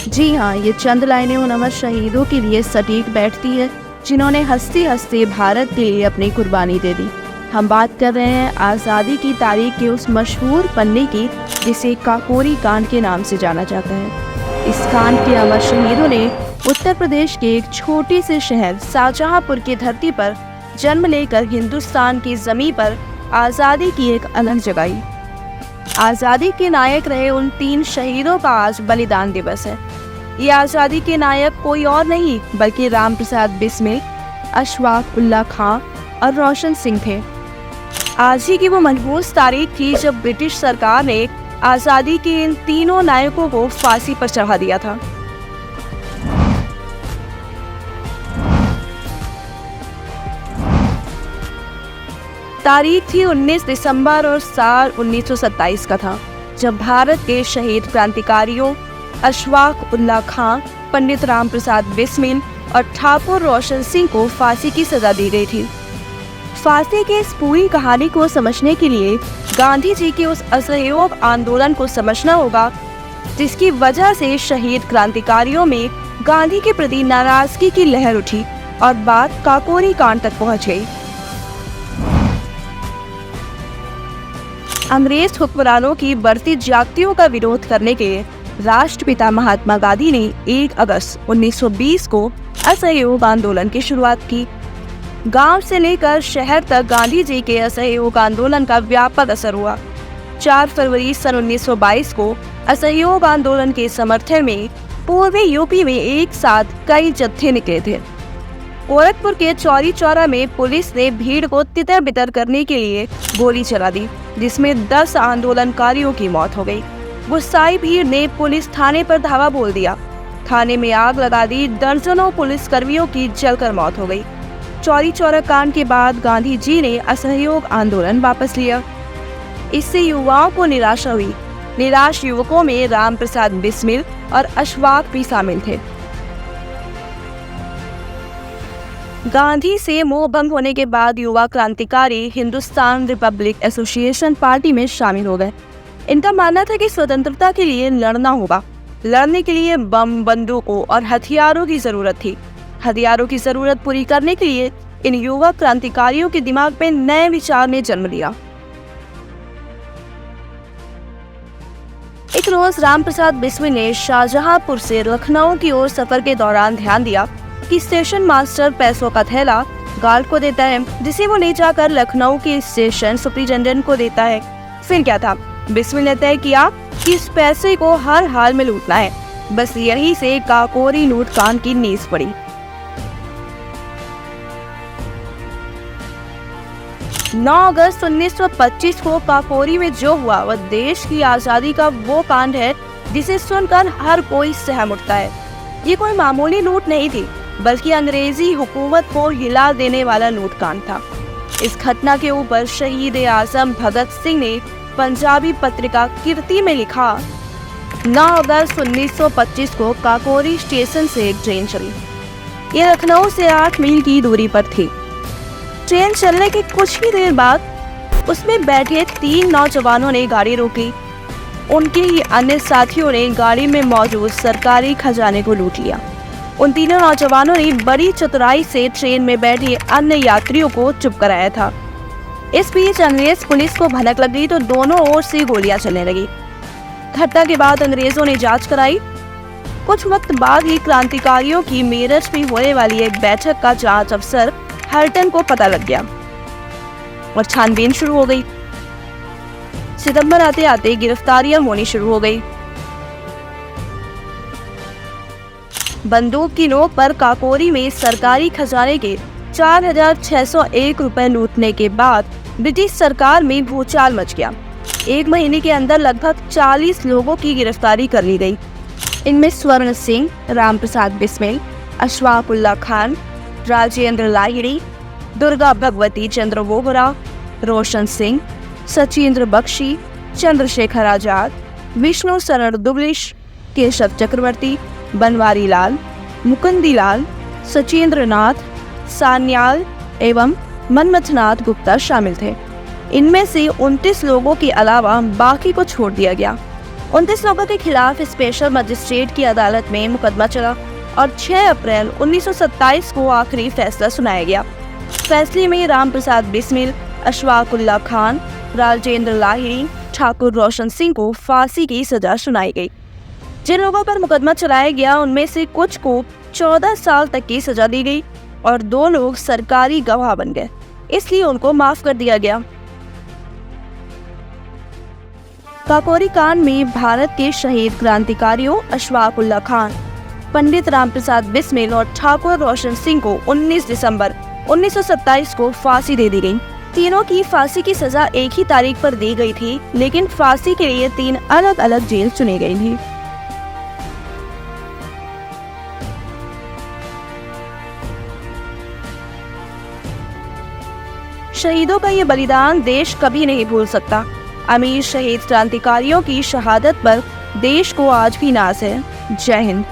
जी हाँ, ये चंद लाइनें उन अमर शहीदों के लिए सटीक बैठती है जिन्होंने हंसते हंसते भारत के लिए अपनी कुर्बानी दे दी। हम बात कर रहे हैं आज़ादी की तारीख के उस मशहूर पन्ने की जिसे काकोरी कांड के नाम से जाना जाता है। इस कांड के अमर शहीदों ने उत्तर प्रदेश के एक छोटे से शहर शाहजहांपुर की धरती पर जन्म लेकर हिंदुस्तान की ज़मीन पर आज़ादी की एक अलग जगाई। आज़ादी के नायक रहे उन 3 शहीदों का आज बलिदान दिवस है। ये आज़ादी के नायक कोई और नहीं बल्कि राम प्रसाद बिस्मिल, अशफाक उल्लाह खां और रोशन सिंह थे। आज ही की वो मनहूस तारीख थी जब ब्रिटिश सरकार ने आज़ादी के इन तीनों नायकों को फांसी पर चढ़ा दिया था। तारीख थी 19 दिसंबर और साल 1927 का था, जब भारत के शहीद क्रांतिकारियों अशफाक उल्लाह खां, पंडित राम प्रसाद बिस्मिल और ठाकुर रोशन सिंह को फांसी की सजा दी गई थी। फांसी की इस पूरी कहानी को समझने के लिए गांधी जी के उस असहयोग आंदोलन को समझना होगा, जिसकी वजह से शहीद क्रांतिकारियों में गांधी के प्रति नाराजगी की लहर उठी और बात काकोरी कांड तक पहुंच गई। अंग्रेज हुक्मरानों की बढ़ती ज्यादतियों का विरोध करने के लिए राष्ट्रपिता महात्मा गांधी ने 1 अगस्त 1920 को असहयोग आंदोलन की शुरुआत की। गांव से लेकर शहर तक गांधी जी के असहयोग आंदोलन का व्यापक असर हुआ। 4 फरवरी सन 1922 को असहयोग आंदोलन के समर्थन में पूर्वी यूपी में एक साथ कई जत्थे निकले थे। गोरखपुर के चौरी चौरा में पुलिस ने भीड़ को तितर बितर करने के लिए गोली चला दी, जिसमें 10 आंदोलनकारियों की मौत हो गई। गुस्साई भीड़ ने पुलिस थाने पर धावा बोल दिया। थाने में आग लगा दी। दर्जनों पुलिस कर्मियों की जलकर मौत हो गई। चौरी चौरा कांड के बाद गांधी जी ने असहयोग आंदोलन वापस लिया। इससे युवाओं को निराशा हुई। निराश युवकों में राम प्रसाद बिस्मिल और अशफाक भी शामिल थे। गांधी से मोह भंग होने के बाद युवा क्रांतिकारी हिंदुस्तान रिपब्लिक एसोसिएशन पार्टी में शामिल हो गए। इनका मानना था कि स्वतंत्रता के लिए लड़ना होगा। लड़ने के लिए बम, बंदूकों और हथियारों की जरूरत थी। हथियारों की जरूरत पूरी करने के लिए इन युवा क्रांतिकारियों के दिमाग में नए विचार ने जन्म लिया। एक रोज राम प्रसाद बिस्मिल ने शाहजहांपुर से लखनऊ की ओर सफर के दौरान ध्यान दिया कि स्टेशन मास्टर पैसों का थैला गार्ड को देता है, जिसे वो ले जाकर लखनऊ के स्टेशन सुपरिटेंडेंट को देता है। फिर क्या था, बिस्मिल ने तय किया कि इस पैसे को हर हाल में लूटना है। बस यहीं से काकोरी लूट कांड की नींव पड़ी। नौ अगस्त 1925 को काकोरी में जो हुआ वह देश की आजादी का वो कांड है जिसे सुनकर हर कोई सहम उठता है। ये कोई मामूली लूट नहीं थी, बल्कि अंग्रेजी हुकूमत को हिला देने वाला लूटकांड था। इस घटना के ऊपर शहीद आजम भगत सिंह ने पंजाबी पत्रिका कीर्ति में लिखा, 9 अगस्त 1925 को काकोरी स्टेशन से एक ट्रेन चली। ये लखनऊ से 8 मील की दूरी पर थी। ट्रेन चलने के कुछ ही देर बाद उसमें बैठे 3 नौजवानों ने गाड़ी रोकी। उनके ही अन्य साथियों ने गाड़ी में मौजूद सरकारी खजाने को लूट लिया। उन तीनों नौजवानों ने बड़ी चतुराई से ट्रेन में बैठे अन्य यात्रियों को चुप कराया था। इस बीच अंग्रेज पुलिस को भनक लग गई तो दोनों ओर से गोलियां चलने लगी। घटना के बाद अंग्रेजों ने जांच कराई। कुछ वक्त बाद ही क्रांतिकारियों की मेरठ में होने वाली एक बैठक का जांच अफसर हल्टन को पता लग गया और छानबीन शुरू हो गई। सितंबर आते आते गिरफ्तारियां होनी शुरू हो गई। बंदूक की नोक पर काकोरी में सरकारी खजाने के 4,601 रुपए लूटने के बाद ब्रिटिश सरकार में भूचाल मच गया। 1 महीने के अंदर लगभग 40 लोगों की गिरफ्तारी कर ली गई। इनमें स्वर्ण सिंह, राम प्रसाद बिस्मिल, अशफाक उल्लाह खान, राजेंद्र लाहिड़ी, दुर्गा भगवती चंद्र वोहरा, रोशन सिंह, सचिंद्र बख्शी, चंद्रशेखर आजाद, विष्णु शरण दुबलिश, केशव चक्रवर्ती, बनवारी लाल, मुकुंदी लाल, सचेंद्र नाथ, सान्याल एवं मनमथनाथ गुप्ता शामिल थे। इनमें से 29 लोगों के अलावा बाकी को छोड़ दिया गया। 29 लोगों के खिलाफ स्पेशल मजिस्ट्रेट की अदालत में मुकदमा चला और 6 अप्रैल 1927 को आखिरी फैसला सुनाया गया। फैसले में राम प्रसाद बिस्मिल, अशफाकुल्लाह खान, राजेंद्र लाहिड़ी, ठाकुर रोशन सिंह को फांसी की सजा सुनाई गई। जिन लोगों पर मुकदमा चलाया गया उनमें से कुछ को 14 साल तक की सजा दी गई और 2 लोग सरकारी गवाह बन गए, इसलिए उनको माफ कर दिया गया। काकोरी कांड में भारत के शहीद क्रांतिकारियों अशफाकुल्लाह खान, पंडित राम प्रसाद बिस्मिल और ठाकुर रोशन सिंह को 19 दिसंबर 1927 को फांसी दे दी गई। तीनों की फांसी की सजा एक ही तारीख पर दी गई थी, लेकिन फांसी के लिए 3 अलग अलग जेल चुनी गई थी। शहीदों का ये बलिदान देश कभी नहीं भूल सकता। अमीर शहीद क्रांतिकारियों की शहादत पर देश को आज भी नाज है। जय हिंद।